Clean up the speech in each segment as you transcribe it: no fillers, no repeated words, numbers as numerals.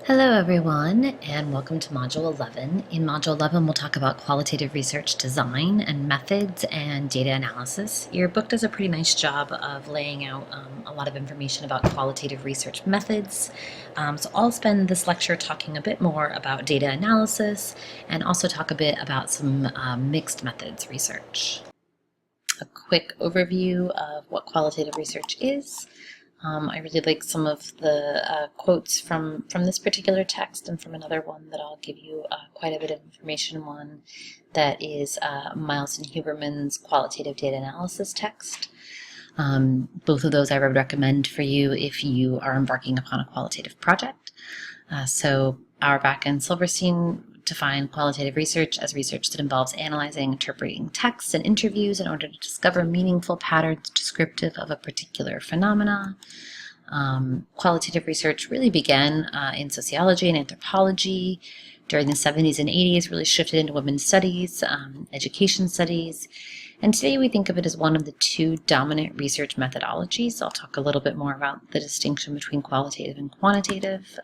Hello everyone, and welcome to Module 11. In Module 11, we'll talk about qualitative research design and methods and data analysis. Your book does a pretty nice job of laying out a lot of information about qualitative research methods. So I'll spend this lecture talking a bit more about data analysis and also talk a bit about some mixed methods research. A quick overview of what qualitative research is. I really like some of the quotes from this particular text and from another one that I'll give you quite a bit of information on that is Miles and Huberman's qualitative data analysis text. Both of those I would recommend for you if you are embarking upon a qualitative project. So Auerbach and Silverstein define qualitative research as research that involves analyzing, interpreting texts and interviews in order to discover meaningful patterns descriptive of a particular phenomena. Qualitative research really began in sociology and anthropology during the 70s and 80s, really shifted into women's studies, education studies, and today we think of it as one of the two dominant research methodologies. I'll talk a little bit more about the distinction between qualitative and quantitative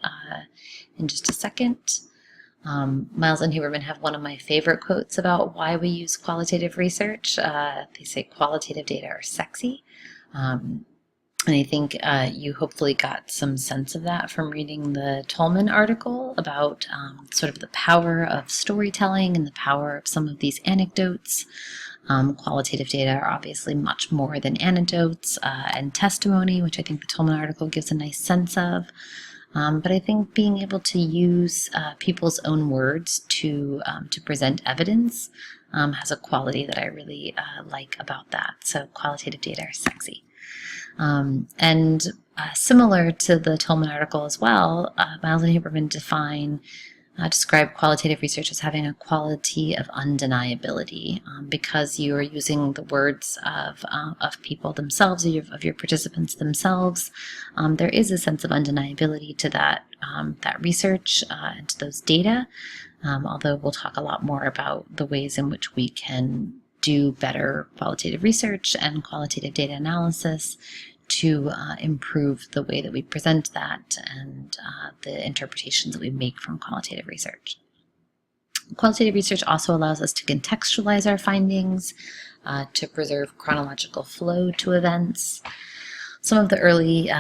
in just a second. Miles and Huberman have one of my favorite quotes about why we use qualitative research. They say qualitative data are sexy. And I think you hopefully got some sense of that from reading the Tolman article about sort of the power of storytelling and the power of some of these anecdotes. Qualitative data are obviously much more than anecdotes and testimony, which I think the Tolman article gives a nice sense of. But I think being able to use people's own words to present evidence has a quality that I really like about that. So qualitative data are sexy. And similar to the Tolman article as well, Miles and Huberman describe qualitative research as having a quality of undeniability because you are using the words of people themselves, of your participants themselves. There is a sense of undeniability to that research and to those data, although we'll talk a lot more about the ways in which we can do better qualitative research and qualitative data analysis to improve the way that we present that and the interpretations that we make from qualitative research. Qualitative research also allows us to contextualize our findings, to preserve chronological flow to events. Some of the early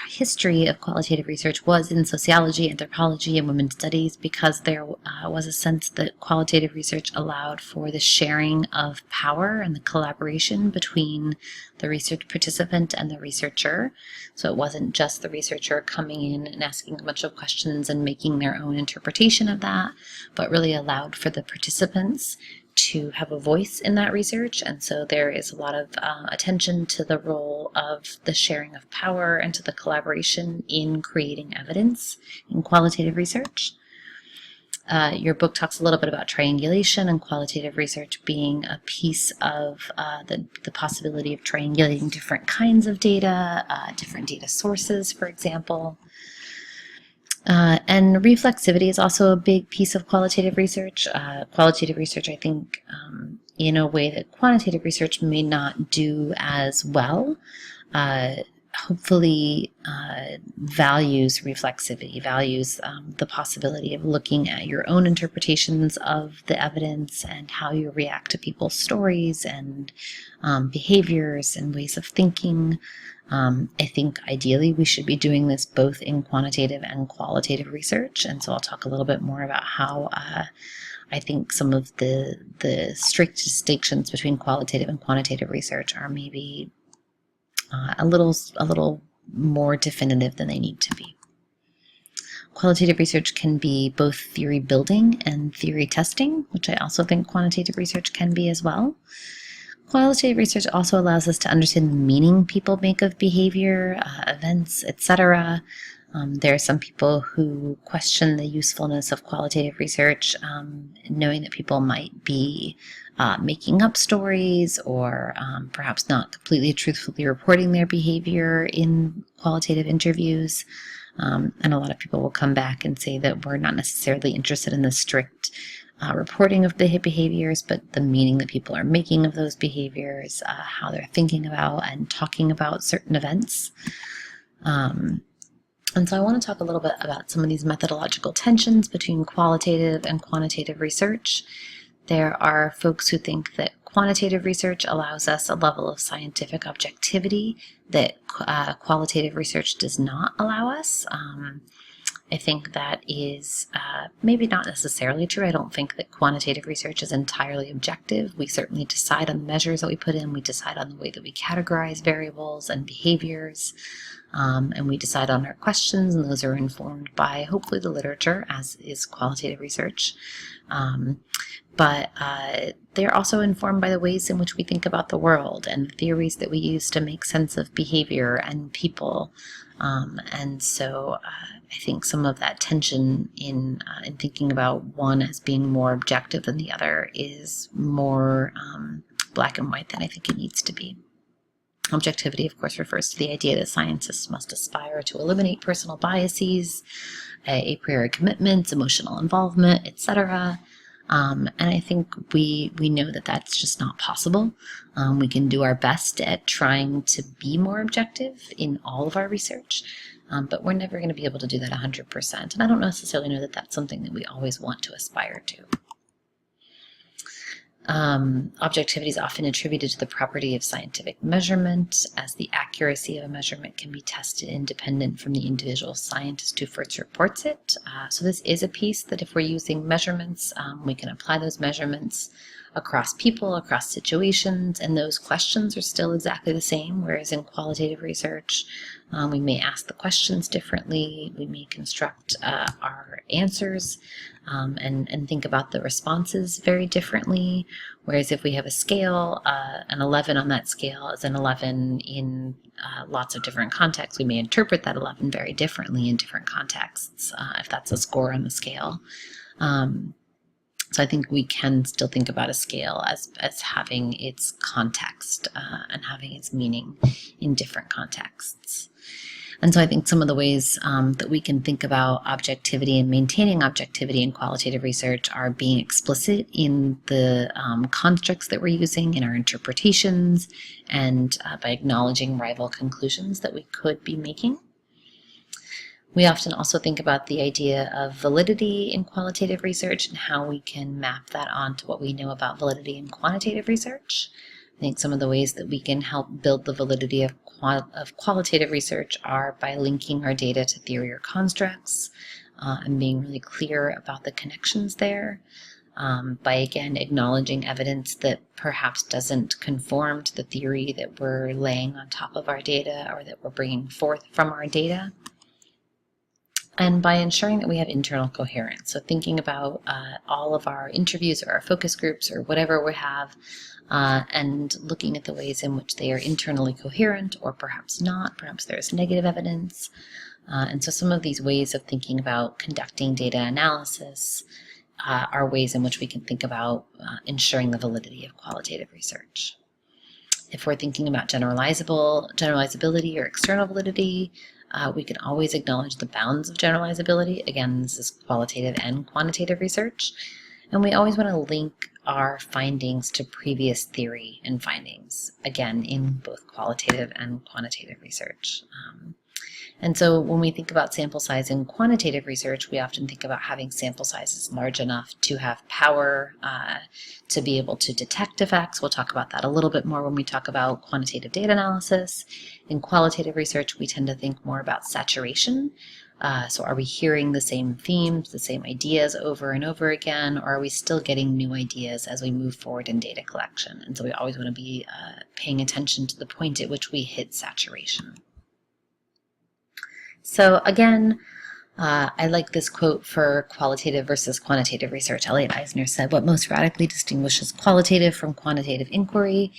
history of qualitative research was in sociology, anthropology, and women's studies because there was a sense that qualitative research allowed for the sharing of power and the collaboration between the research participant and the researcher. So it wasn't just the researcher coming in and asking a bunch of questions and making their own interpretation of that, but really allowed for the participants to have a voice in that research. And so there is a lot of attention to the role of the sharing of power and to the collaboration in creating evidence in qualitative research. Your book talks a little bit about triangulation and qualitative research being a piece of the possibility of triangulating different kinds of data, different data sources, for example. And reflexivity is also a big piece of qualitative research. Qualitative research, I think, in a way that quantitative research may not do as well, hopefully values reflexivity, values the possibility of looking at your own interpretations of the evidence and how you react to people's stories and behaviors and ways of thinking. I think ideally we should be doing this both in quantitative and qualitative research, and so I'll talk a little bit more about how I think some of the strict distinctions between qualitative and quantitative research are maybe a little more definitive than they need to be. Qualitative research can be both theory building and theory testing, which I also think quantitative research can be as well. Qualitative research also allows us to understand the meaning people make of behavior, events, etc. There are some people who question the usefulness of qualitative research, knowing that people might be making up stories or perhaps not completely truthfully reporting their behavior in qualitative interviews. And a lot of people will come back and say that we're not necessarily interested in the strict reporting of the behaviors, but the meaning that people are making of those behaviors, how they're thinking about and talking about certain events. And so I want to talk a little bit about some of these methodological tensions between qualitative and quantitative research. There are folks who think that quantitative research allows us a level of scientific objectivity that qualitative research does not allow us. I think that is maybe not necessarily true. I don't think that quantitative research is entirely objective. We certainly decide on the measures that we put in. We decide on the way that we categorize variables and behaviors. And we decide on our questions, and those are informed by hopefully the literature, as is qualitative research. But they're also informed by the ways in which we think about the world and the theories that we use to make sense of behavior and people. And so I think some of that tension in thinking about one as being more objective than the other is more black and white than I think it needs to be. Objectivity, of course, refers to the idea that scientists must aspire to eliminate personal biases, a priori commitments, emotional involvement, etc. And I think we know that that's just not possible. We can do our best at trying to be more objective in all of our research, but we're never going to be able to do that 100%. And I don't necessarily know that that's something that we always want to aspire to. Objectivity is often attributed to the property of scientific measurement, as the accuracy of a measurement can be tested independent from the individual scientist who first reports it. So this is a piece that if we're using measurements, we can apply those measurements across people, across situations, and those questions are still exactly the same, whereas in qualitative research, we may ask the questions differently, we may construct our answers and think about the responses very differently, whereas if we have a scale, an 11 on that scale is an 11 in lots of different contexts. We may interpret that 11 very differently in different contexts, if that's a score on the scale. So I think we can still think about a scale as having its context and having its meaning in different contexts. And so I think some of the ways that we can think about objectivity and maintaining objectivity in qualitative research are being explicit in the constructs that we're using in our interpretations, and by acknowledging rival conclusions that we could be making. We often also think about the idea of validity in qualitative research and how we can map that onto what we know about validity in quantitative research. I think some of the ways that we can help build the validity of qualitative research are by linking our data to theory or constructs and being really clear about the connections there, by again acknowledging evidence that perhaps doesn't conform to the theory that we're laying on top of our data or that we're bringing forth from our data, and by ensuring that we have internal coherence. So thinking about all of our interviews or our focus groups or whatever we have, and looking at the ways in which they are internally coherent or perhaps not, perhaps there's negative evidence. And so some of these ways of thinking about conducting data analysis are ways in which we can think about ensuring the validity of qualitative research. If we're thinking about generalizability or external validity, we can always acknowledge the bounds of generalizability. Again, this is qualitative and quantitative research. And we always want to link our findings to previous theory and findings, again, in both qualitative and quantitative research. And so when we think about sample size in quantitative research, we often think about having sample sizes large enough to have power to be able to detect effects. We'll talk about that a little bit more when we talk about quantitative data analysis. In qualitative research, we tend to think more about saturation. So are we hearing the same themes, the same ideas over and over again, or are we still getting new ideas as we move forward in data collection? And so we always want to be paying attention to the point at which we hit saturation. So again, I like this quote for qualitative versus quantitative research. Elliot Eisner said, "What most radically distinguishes qualitative from quantitative inquiry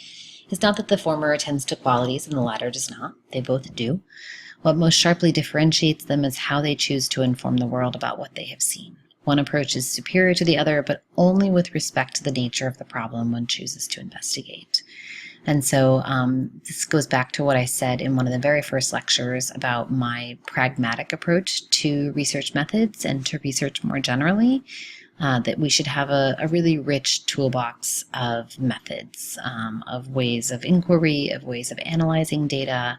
is not that the former attends to qualities and the latter does not. They both do. What most sharply differentiates them is how they choose to inform the world about what they have seen. One approach is superior to the other, but only with respect to the nature of the problem one chooses to investigate." And so this goes back to what I said in one of the very first lectures about my pragmatic approach to research methods and to research more generally, that we should have a really rich toolbox of methods, of ways of inquiry, of ways of analyzing data,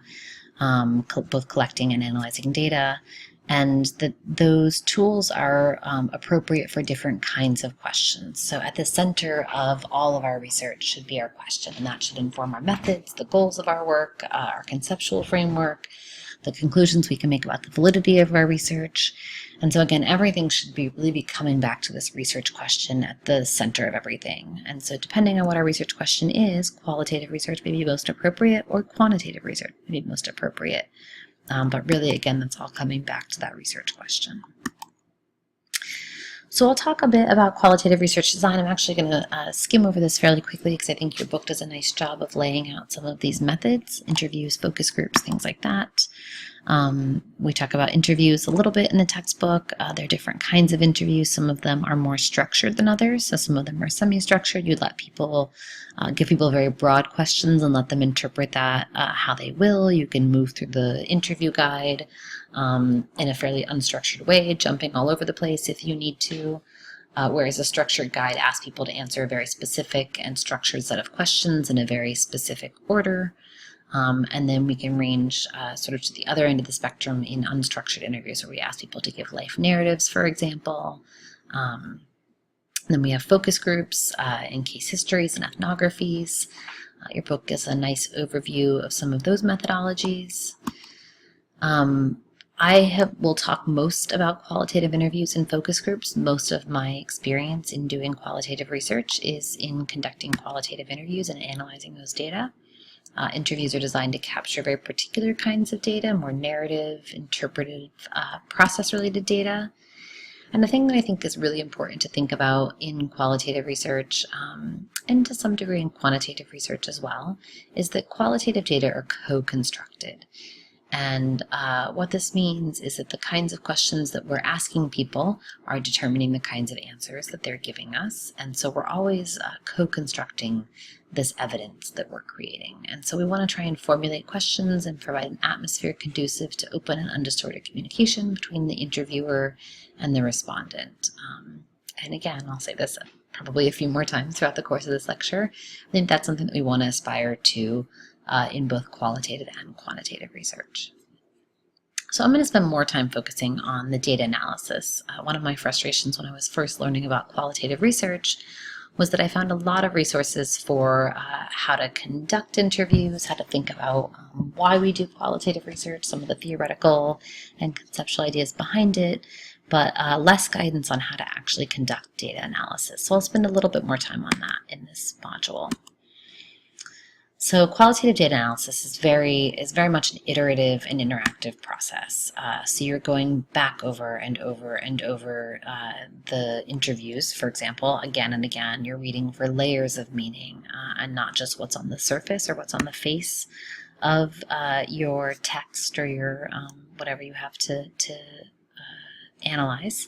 both collecting and analyzing data, and that those tools are appropriate for different kinds of questions. So at the center of all of our research should be our question, and that should inform our methods, the goals of our work, our conceptual framework, the conclusions we can make about the validity of our research. And so again, everything should really be coming back to this research question at the center of everything. And so depending on what our research question is, qualitative research may be most appropriate or quantitative research may be most appropriate. But really, again, that's all coming back to that research question. So I'll talk a bit about qualitative research design. I'm actually going to skim over this fairly quickly because I think your book does a nice job of laying out some of these methods, interviews, focus groups, things like that. We talk about interviews a little bit in the textbook. There are different kinds of interviews. Some of them are more structured than others. So some of them are semi-structured. You let people, give people very broad questions and let them interpret that how they will. You can move through the interview guide in a fairly unstructured way, jumping all over the place if you need to. Whereas a structured guide asks people to answer a very specific and structured set of questions in a very specific order. And then we can range sort of to the other end of the spectrum in unstructured interviews where we ask people to give life narratives, for example. Then we have focus groups and case histories and ethnographies. Your book gives a nice overview of some of those methodologies. Will talk most about qualitative interviews and focus groups. Most of my experience in doing qualitative research is in conducting qualitative interviews and analyzing those data. Interviews are designed to capture very particular kinds of data, more narrative, interpretive, process-related data. And the thing that I think is really important to think about in qualitative research, and to some degree in quantitative research as well, is that qualitative data are co-constructed. And what this means is that the kinds of questions that we're asking people are determining the kinds of answers that they're giving us. And so we're always co-constructing this evidence that we're creating. And so we want to try and formulate questions and provide an atmosphere conducive to open and undistorted communication between the interviewer and the respondent. And again, I'll say this probably a few more times throughout the course of this lecture. I think that's something that we want to aspire to in both qualitative and quantitative research. So I'm going to spend more time focusing on the data analysis. One of my frustrations when I was first learning about qualitative research was that I found a lot of resources for how to conduct interviews, how to think about why we do qualitative research, some of the theoretical and conceptual ideas behind it, but less guidance on how to actually conduct data analysis. So I'll spend a little bit more time on that in this module. So qualitative data analysis is very much an iterative and interactive process. So you're going back over and over and over the interviews, for example, again and again. You're reading for layers of meaning and not just what's on the surface or what's on the face of your text or your whatever you have to analyze.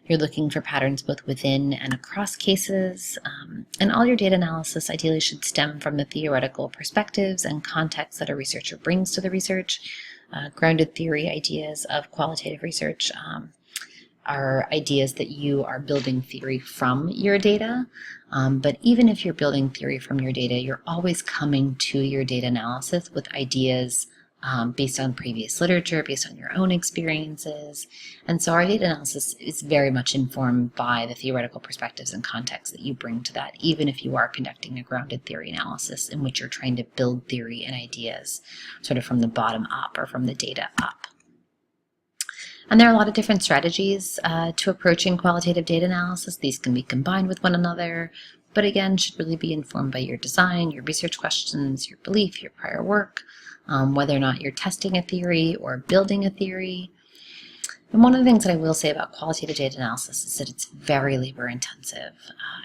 You're looking for patterns both within and across cases, and all your data analysis ideally should stem from the theoretical perspectives and context that a researcher brings to the research. Grounded theory ideas of qualitative research are ideas that you are building theory from your data, but even if you're building theory from your data, you're always coming to your data analysis with ideas based on previous literature, based on your own experiences. And so our data analysis is very much informed by the theoretical perspectives and context that you bring to that, even if you are conducting a grounded theory analysis in which you're trying to build theory and ideas sort of from the bottom up or from the data up. And there are a lot of different strategies to approaching qualitative data analysis. These can be combined with one another, but again, should really be informed by your design, your research questions, your belief, your prior work, whether or not you're testing a theory or building a theory. And one of the things that I will say about qualitative data analysis is that it's very labor intensive.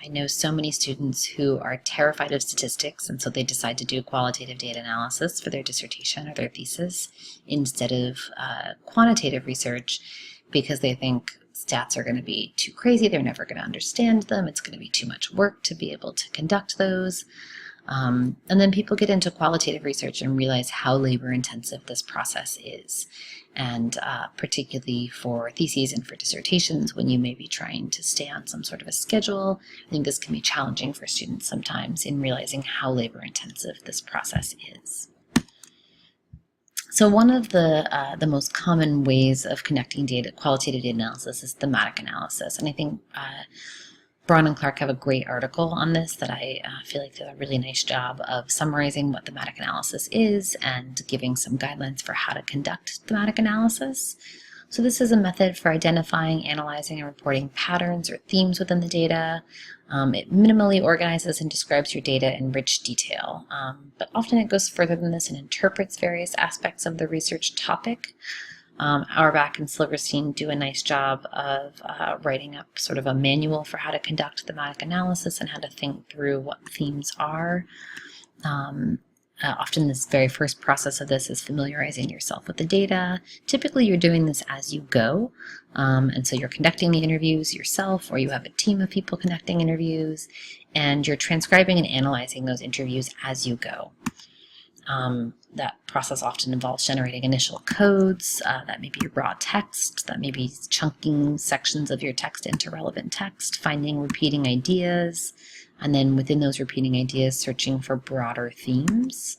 I know so many students who are terrified of statistics, and so they decide to do qualitative data analysis for their dissertation or their thesis instead of quantitative research because they think stats are going to be too crazy, they're never going to understand them, it's going to be too much work to be able to conduct those. And then people get into qualitative research and realize how labor intensive this process is. And particularly for theses and for dissertations, when you may be trying to stay on some sort of a schedule, I think this can be challenging for students sometimes in realizing how labor intensive this process is. So one of the most common ways of conducting data, qualitative data analysis, is thematic analysis, and I think Braun and Clark have a great article on this that I feel like did a really nice job of summarizing what thematic analysis is and giving some guidelines for how to conduct thematic analysis. So this is a method for identifying, analyzing, and reporting patterns or themes within the data. It minimally organizes and describes your data in rich detail, but often it goes further than this and interprets various aspects of the research topic. Auerbach and Silverstein do a nice job of writing up sort of a manual for how to conduct thematic analysis and how to think through what themes are. Often this very first process of this is familiarizing yourself with the data. Typically you're doing this as you go, and so you're conducting the interviews yourself, or you have a team of people conducting interviews, and you're transcribing and analyzing those interviews as you go. That process often involves generating initial codes, that may be raw text, that may be chunking sections of your text into relevant text, finding repeating ideas, and then within those repeating ideas, searching for broader themes,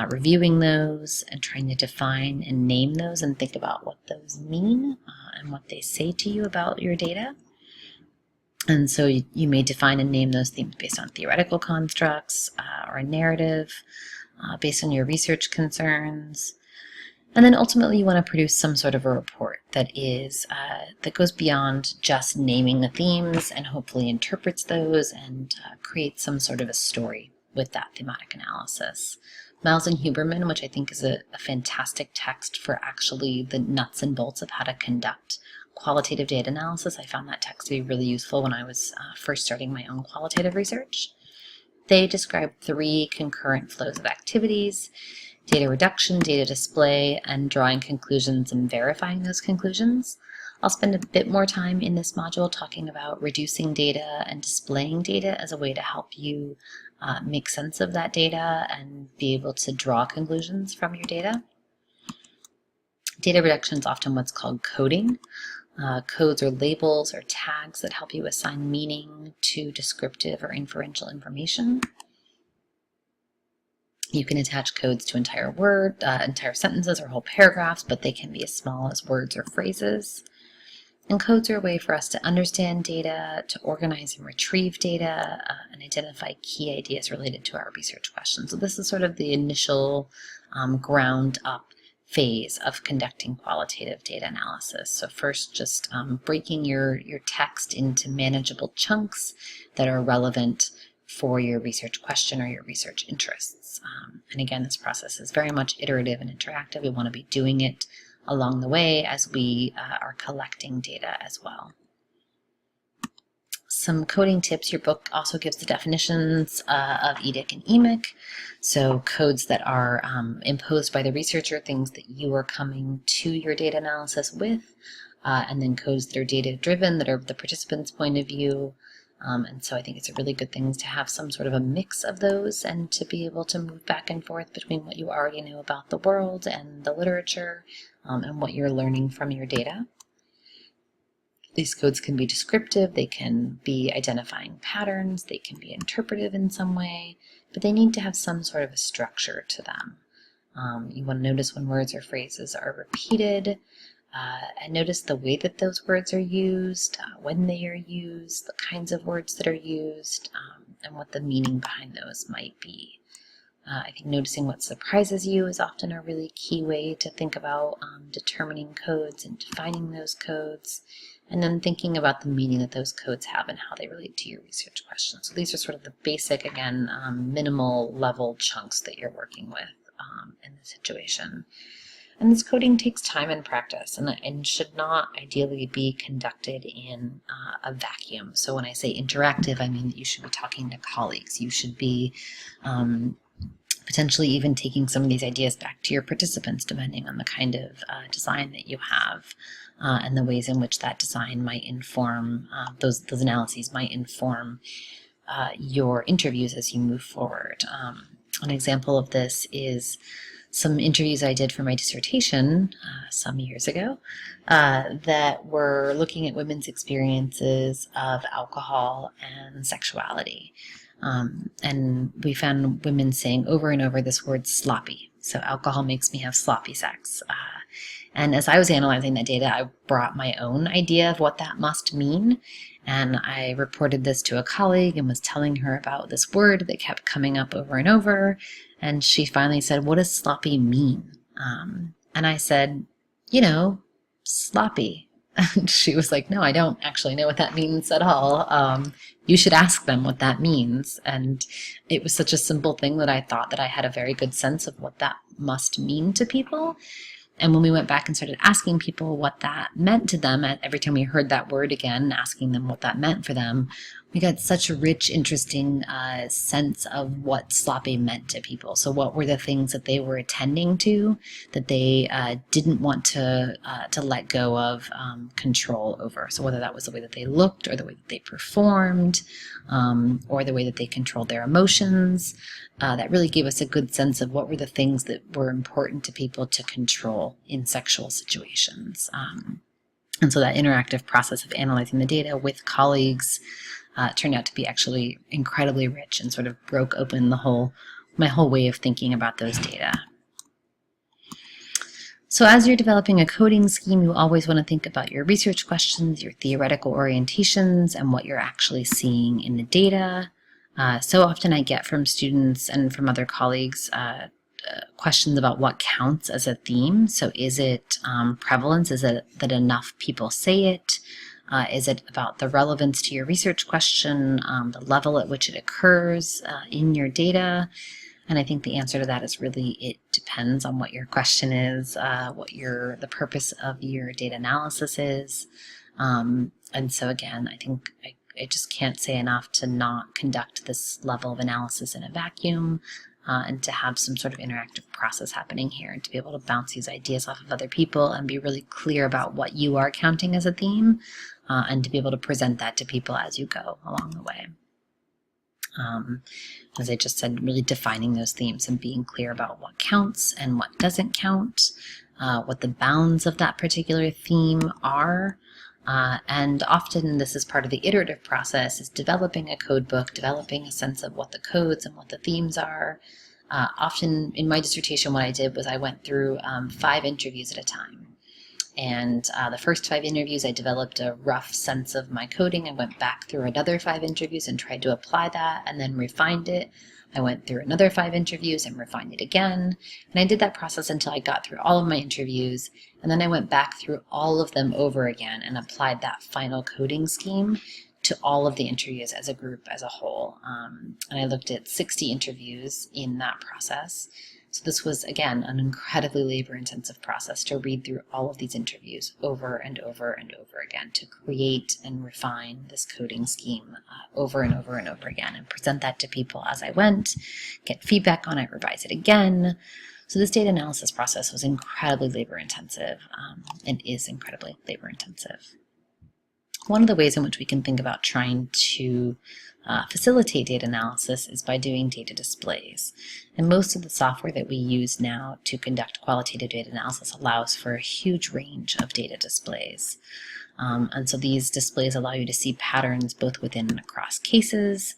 reviewing those and trying to define and name those and think about what those mean and what they say to you about your data. And so you may define and name those themes based on theoretical constructs or a narrative, based on your research concerns. And then ultimately you want to produce some sort of a report that goes beyond just naming the themes and hopefully interprets those and creates some sort of a story with that thematic analysis. Miles and Huberman, which I think is a fantastic text for actually the nuts and bolts of how to conduct qualitative data analysis. I found that text to be really useful when I was first starting my own qualitative research. They describe 3 concurrent flows of activities: data reduction, data display, and drawing conclusions and verifying those conclusions. I'll spend a bit more time in this module talking about reducing data and displaying data as a way to help you make sense of that data and be able to draw conclusions from your data. Data reduction is often what's called coding. Codes or labels or tags that help you assign meaning to descriptive or inferential information. You can attach codes to entire sentences or whole paragraphs, but they can be as small as words or phrases. And codes are a way for us to understand data, to organize and retrieve data, and identify key ideas related to our research questions. So this is sort of the initial ground up phase of conducting qualitative data analysis. So first, just breaking your text into manageable chunks that are relevant for your research question or your research interests. And again, this process is very much iterative and interactive. We want to be doing it along the way as we are collecting data as well. Some coding tips. Your book also gives the definitions of EDIC and EMIC, so codes that are imposed by the researcher, things that you are coming to your data analysis with, and then codes that are data-driven, that are the participant's point of view. And so I think it's a really good thing to have some sort of a mix of those and to be able to move back and forth between what you already know about the world and the literature and what you're learning from your data. These codes can be descriptive, they can be identifying patterns, they can be interpretive in some way, but they need to have some sort of a structure to them. You want to notice when words or phrases are repeated, and notice the way that those words are used, when they are used, the kinds of words that are used, and what the meaning behind those might be. I think noticing what surprises you is often a really key way to think about determining codes and defining those codes, and then thinking about the meaning that those codes have and how they relate to your research questions. So these are sort of the basic, again, minimal level chunks that you're working with in the situation. And this coding takes time and practice and should not ideally be conducted in a vacuum. So when I say interactive, I mean that you should be talking to colleagues. You should be potentially even taking some of these ideas back to your participants, depending on the kind of design that you have and the ways in which that design might inform, those analyses might inform your interviews as you move forward. An example of this is some interviews I did for my dissertation some years ago that were looking at women's experiences of alcohol and sexuality. And we found women saying over and over this word sloppy. So alcohol makes me have sloppy sex. And as I was analyzing that data, I brought my own idea of what that must mean. And I reported this to a colleague and was telling her about this word that kept coming up over and over. And she finally said, "What does sloppy mean?" And I said, sloppy. And she was like, "No, I don't actually know what that means at all. You should ask them what that means." And it was such a simple thing that I thought that I had a very good sense of what that must mean to people. And when we went back and started asking people what that meant to them, every time we heard that word again, asking them what that meant for them, we got such a rich, interesting sense of what sloppy meant to people. So what were the things that they were attending to that they didn't want to let go of control over? So whether that was the way that they looked or the way that they performed or the way that they controlled their emotions, that really gave us a good sense of what were the things that were important to people to control in sexual situations. And so that interactive process of analyzing the data with colleagues turned out to be actually incredibly rich and sort of broke open my whole way of thinking about those data. So as you're developing a coding scheme, you always want to think about your research questions, your theoretical orientations, and what you're actually seeing in the data. So often I get from students and from other colleagues questions about what counts as a theme. So is it prevalence? Is it that enough people say it? Is it about the relevance to your research question, the level at which it occurs in your data? And I think the answer to that is really it depends on what your question is, what the purpose of your data analysis is. And so again, I think I just can't say enough to not conduct this level of analysis in a vacuum and to have some sort of interactive process happening here and to be able to bounce these ideas off of other people and be really clear about what you are counting as a theme and to be able to present that to people as you go along the way. As I just said, really defining those themes and being clear about what counts and what doesn't count, what the bounds of that particular theme are. And often this is part of the iterative process, is developing a code book, developing a sense of what the codes and what the themes are. Often in my dissertation, what I did was I went through 5 interviews at a time. And the first 5 interviews, I developed a rough sense of my coding. I went back through another 5 interviews and tried to apply that and then refined it. I went through another 5 interviews and refined it again. And I did that process until I got through all of my interviews. And then I went back through all of them over again and applied that final coding scheme to all of the interviews as a group, as a whole. And I looked at 60 interviews in that process. So this was, again, an incredibly labor-intensive process to read through all of these interviews over and over and over again to create and refine this coding scheme over and over and over again and present that to people as I went, get feedback on it, revise it again. So this data analysis process was incredibly labor-intensive and is incredibly labor-intensive. One of the ways in which we can think about trying to facilitate data analysis is by doing data displays. And most of the software that we use now to conduct qualitative data analysis allows for a huge range of data displays. And so these displays allow you to see patterns both within and across cases.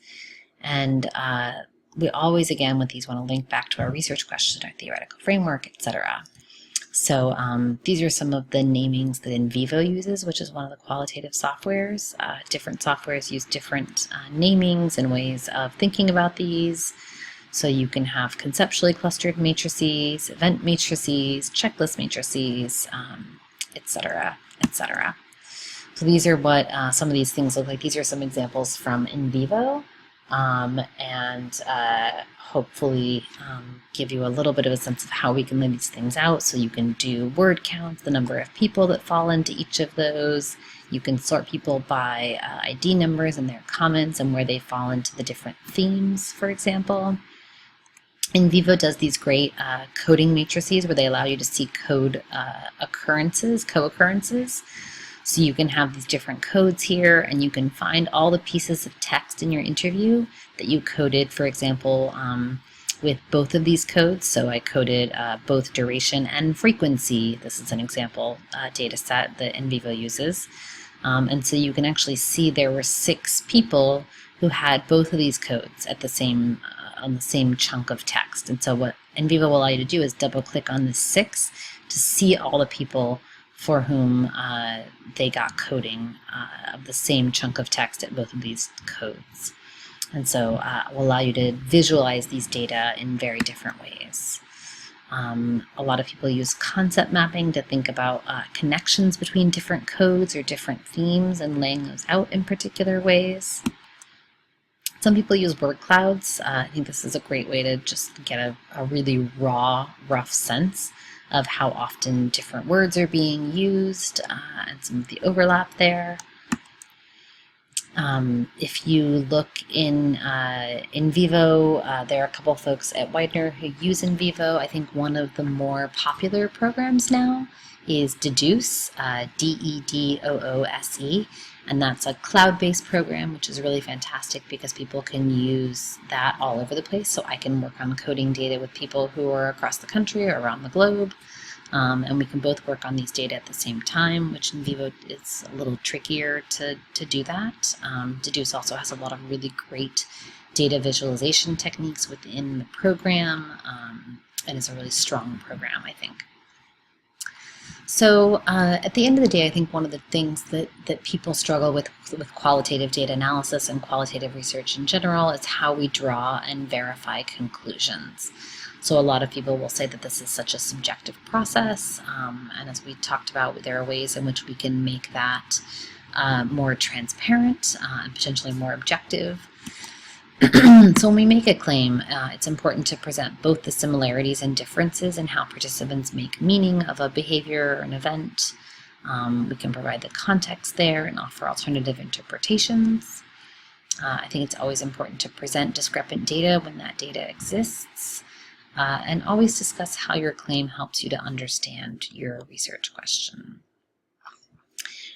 And we always, again, with these want to link back to our research question, our theoretical framework, etc. So these are some of the namings that NVivo uses, which is one of the qualitative softwares. Different softwares use different namings and ways of thinking about these. So you can have conceptually clustered matrices, event matrices, checklist matrices, etc., etc. So these are what some of these things look like. These are some examples from NVivo. And hopefully give you a little bit of a sense of how we can lay these things out. So you can do word counts, the number of people that fall into each of those. You can sort people by ID numbers and their comments and where they fall into the different themes, for example. NVivo does these great coding matrices where they allow you to see code occurrences, co-occurrences. So you can have these different codes here, and you can find all the pieces of text in your interview that you coded, for example, with both of these codes. So I coded both duration and frequency. This is an example data set that NVivo uses. And so you can actually see there were 6 people who had both of these codes at the same on the same chunk of text. And so what NVivo will allow you to do is double click on the 6 to see all the people for whom they got coding of the same chunk of text at both of these codes. And so it will allow you to visualize these data in very different ways. A lot of people use concept mapping to think about connections between different codes or different themes and laying those out in particular ways. Some people use word clouds. I think this is a great way to just get a really raw, rough sense of how often different words are being used and some of the overlap there. If you look in NVivo, there are a couple of folks at Widener who use NVivo. I think one of the more popular programs now is Dedoose, D-E-D-O-O-S-E, and that's a cloud-based program, which is really fantastic because people can use that all over the place. So I can work on coding data with people who are across the country or around the globe. And we can both work on these data at the same time, which in NVivo is a little trickier to do that. Dedoose also has a lot of really great data visualization techniques within the program, and is a really strong program, I think. So at the end of the day, I think one of the things that people struggle with qualitative data analysis and qualitative research in general is how we draw and verify conclusions. So a lot of people will say that this is such a subjective process, and as we talked about, there are ways in which we can make that more transparent and potentially more objective. So when we make a claim, it's important to present both the similarities and differences in how participants make meaning of a behavior or an event. We can provide the context there and offer alternative interpretations. I think it's always important to present discrepant data when that data exists. And always discuss how your claim helps you to understand your research question.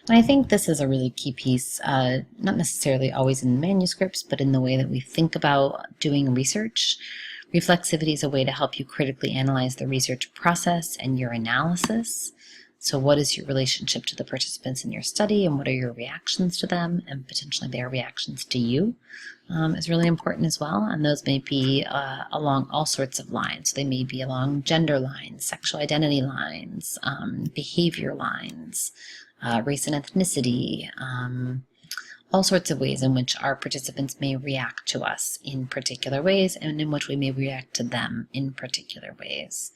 And I think this is a really key piece, not necessarily always in manuscripts, but in the way that we think about doing research. Reflexivity is a way to help you critically analyze the research process and your analysis. So what is your relationship to the participants in your study, and what are your reactions to them, and potentially their reactions to you is really important as well. And those may be along all sorts of lines. So they may be along gender lines, sexual identity lines, behavior lines, race and ethnicity, all sorts of ways in which our participants may react to us in particular ways, and in which we may react to them in particular ways.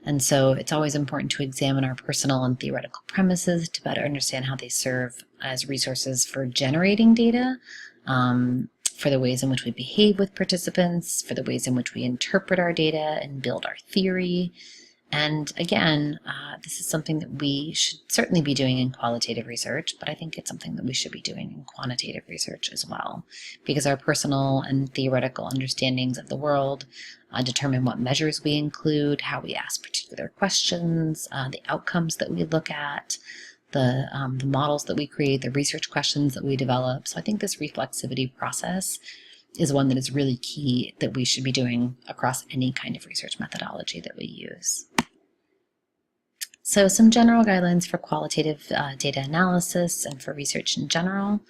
And so it's always important to examine our personal and theoretical premises to better understand how they serve as resources for generating data, for the ways in which we behave with participants, for the ways in which we interpret our data and build our theory. And again, this is something that we should certainly be doing in qualitative research, but I think it's something that we should be doing in quantitative research as well, because our personal and theoretical understandings of the world determine what measures we include, how we ask particular questions, the outcomes that we look at, the models that we create, the research questions that we develop. So I think this reflexivity process is one that is really key that we should be doing across any kind of research methodology that we use. So some general guidelines for qualitative data analysis and for research in general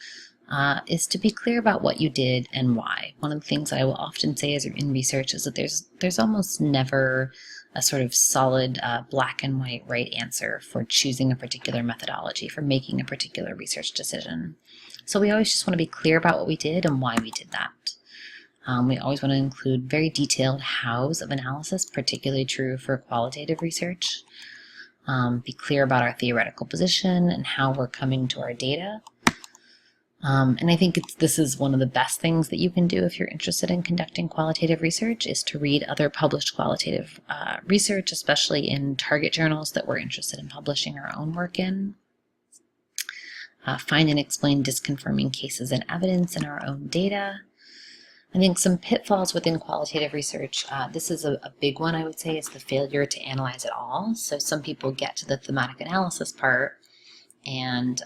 is to be clear about what you did and why. One of the things I will often say is in research is that there's almost never a sort of solid black and white right answer for choosing a particular methodology, for making a particular research decision. So we always just want to be clear about what we did and why we did that. We always want to include very detailed hows of analysis, particularly true for qualitative research. Be clear about our theoretical position and how we're coming to our data. And I think this is one of the best things that you can do if you're interested in conducting qualitative research, is to read other published qualitative research, especially in target journals that we're interested in publishing our own work in. Find and explain disconfirming cases and evidence in our own data. I think some pitfalls within qualitative research, this is a big one, I would say, is the failure to analyze it all. So some people get to the thematic analysis part and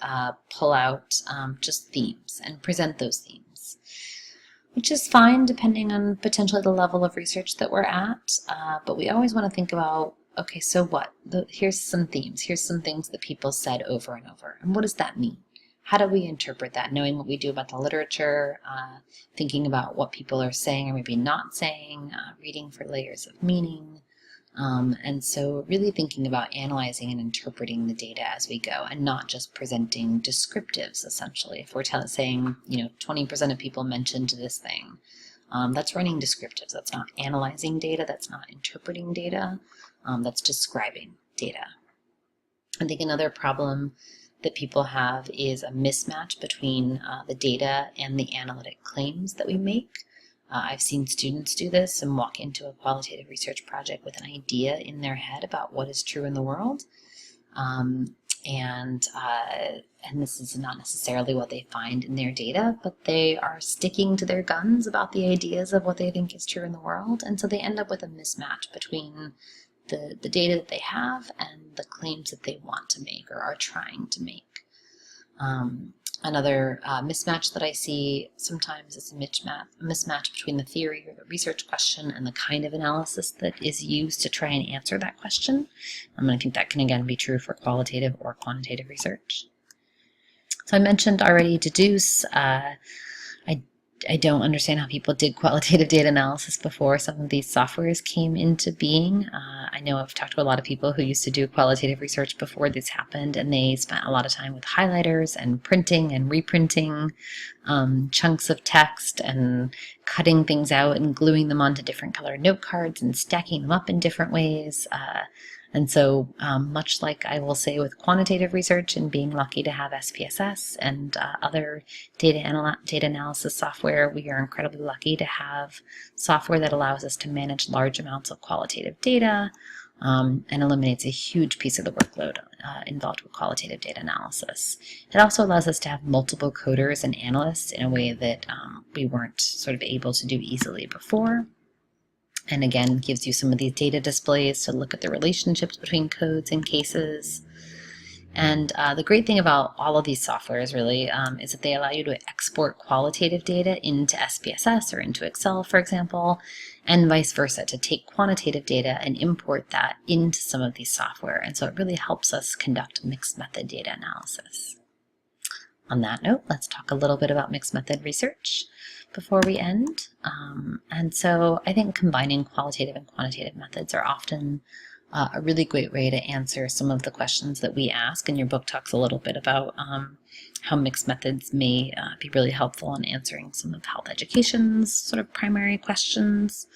pull out just themes and present those themes, which is fine depending on potentially the level of research that we're at. But we always want to think about, okay, so what? Here's some themes. Here's some things that people said over and over. And what does that mean? how do we interpret that? Knowing what we do about the literature, thinking about what people are saying or maybe not saying, reading for layers of meaning. And so really thinking about analyzing and interpreting the data as we go and not just presenting descriptives, essentially. If we're saying, 20% of people mentioned this thing, that's running descriptives. That's not analyzing data. That's not interpreting data. That's describing data. I think another problem that people have is a mismatch between the data and the analytic claims that we make. I've seen students do this and walk into a qualitative research project with an idea in their head about what is true in the world. And this is not necessarily what they find in their data, but they are sticking to their guns about the ideas of what they think is true in the world. And so they end up with a mismatch between the data that they have and the claims that they want to make or are trying to make. Another mismatch that I see sometimes is a mismatch between the theory or the research question and the kind of analysis that is used to try and answer that question. And I think that can again be true for qualitative or quantitative research. So I mentioned already deduce. I don't understand how people did qualitative data analysis before some of these softwares came into being. I know I've talked to a lot of people who used to do qualitative research before this happened, and they spent a lot of time with highlighters and printing and reprinting chunks of text and cutting things out and gluing them onto different color note cards and stacking them up in different ways. And so much like I will say with quantitative research and being lucky to have SPSS and other data analysis software, we are incredibly lucky to have software that allows us to manage large amounts of qualitative data and eliminates a huge piece of the workload involved with qualitative data analysis. It also allows us to have multiple coders and analysts in a way that we weren't sort of able to do easily before. And again, gives you some of these data displays to look at the relationships between codes and cases. And the great thing about all of these softwares really is that they allow you to export qualitative data into SPSS or into Excel, for example, and vice versa, to take quantitative data and import that into some of these software. And so it really helps us conduct mixed method data analysis. On that note, let's talk a little bit about mixed method research before we end. And so I think combining qualitative and quantitative methods are often a really great way to answer some of the questions that we ask. And your book talks a little bit about how mixed methods may be really helpful in answering some of health education's sort of primary questions.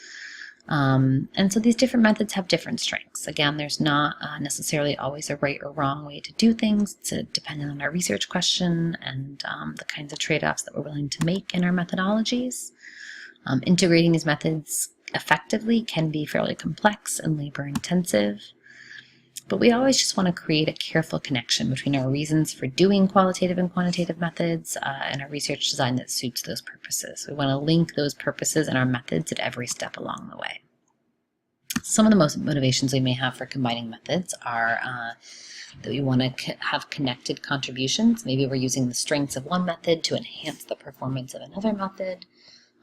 And so these different methods have different strengths. Again, there's not necessarily always a right or wrong way to do things. It's dependent on our research question and the kinds of trade-offs that we're willing to make in our methodologies. Integrating these methods effectively can be fairly complex and labor-intensive, but we always just want to create a careful connection between our reasons for doing qualitative and quantitative methods and our research design that suits those purposes. We want to link those purposes and our methods at every step along the way. Some of the most motivations we may have for combining methods are that we want to have connected contributions. Maybe we're using the strengths of one method to enhance the performance of another method.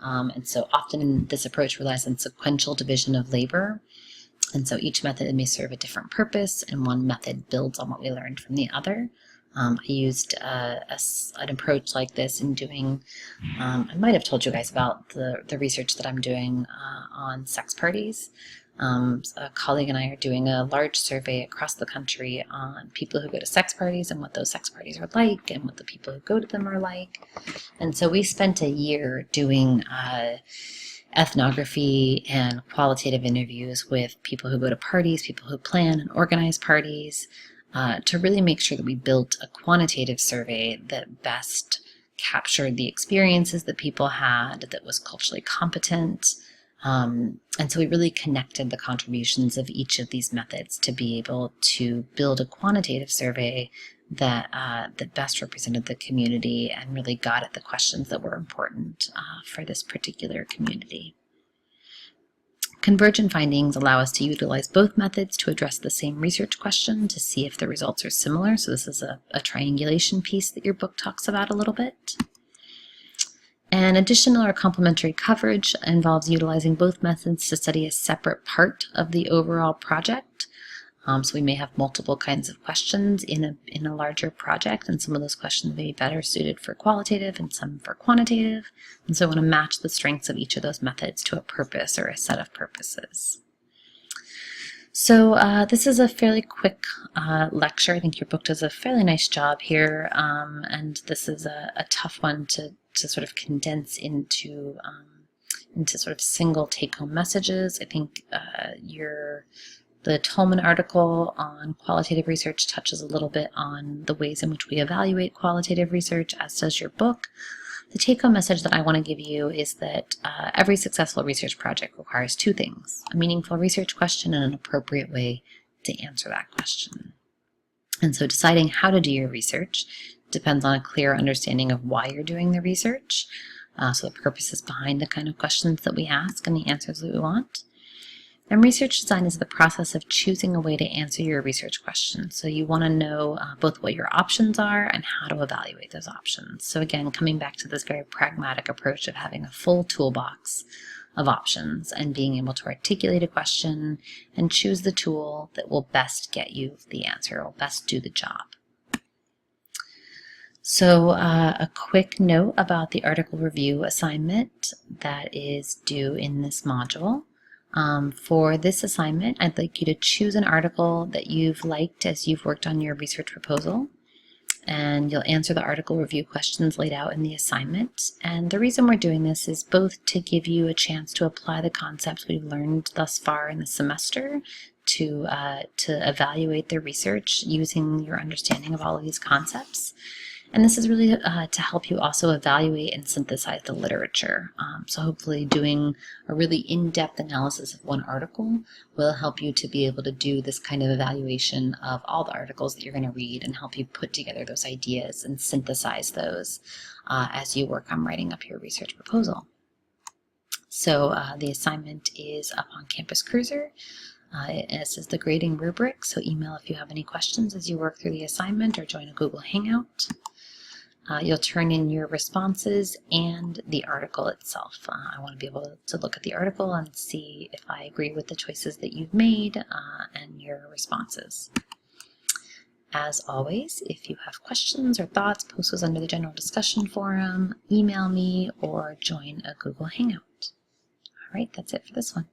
And so often this approach relies on sequential division of labor. And so each method may serve a different purpose, and one method builds on what we learned from the other. I used an approach like this in doing, I might have told you guys about the research that I'm doing on sex parties. A colleague and I are doing a large survey across the country on people who go to sex parties and what those sex parties are like and what the people who go to them are like. And so we spent a year doing ethnography and qualitative interviews with people who go to parties, people who plan and organize parties, to really make sure that we built a quantitative survey that best captured the experiences that people had, that was culturally competent. And so we really connected the contributions of each of these methods to be able to build a quantitative survey that best represented the community and really got at the questions that were important for this particular community. Convergent findings allow us to utilize both methods to address the same research question to see if the results are similar. So this is a triangulation piece that your book talks about a little bit. And additional or complementary coverage involves utilizing both methods to study a separate part of the overall project. So we may have multiple kinds of questions in a larger project, and some of those questions may be better suited for qualitative and some for quantitative. And so I want to match the strengths of each of those methods to a purpose or a set of purposes. So this is a fairly quick lecture. I think your book does a fairly nice job here, and this is a tough one to sort of condense into sort of single take-home messages. I think the Tolman article on qualitative research touches a little bit on the ways in which we evaluate qualitative research, as does your book. The take-home message that I want to give you is that every successful research project requires two things: a meaningful research question and an appropriate way to answer that question. And so deciding how to do your research depends on a clear understanding of why you're doing the research, so the purposes behind the kind of questions that we ask and the answers that we want. And research design is the process of choosing a way to answer your research question. So you want to know both what your options are and how to evaluate those options. So again, coming back to this very pragmatic approach of having a full toolbox of options and being able to articulate a question and choose the tool that will best get you the answer, will best do the job. So a quick note about the article review assignment that is due in this module. For this assignment, I'd like you to choose an article that you've liked as you've worked on your research proposal, and you'll answer the article review questions laid out in the assignment. And the reason we're doing this is both to give you a chance to apply the concepts we've learned thus far in the semester to evaluate the research using your understanding of all of these concepts. And this is really to help you also evaluate and synthesize the literature. So hopefully doing a really in-depth analysis of one article will help you to be able to do this kind of evaluation of all the articles that you're going to read and help you put together those ideas and synthesize those as you work on writing up your research proposal. So the assignment is up on Campus Cruiser. This is the grading rubric, so email if you have any questions as you work through the assignment or join a Google Hangout. You'll turn in your responses and the article itself. I want to be able to look at the article and see if I agree with the choices that you've made and your responses. As always, if you have questions or thoughts, post those under the general discussion forum, email me, or join a Google Hangout. All right, that's it for this one.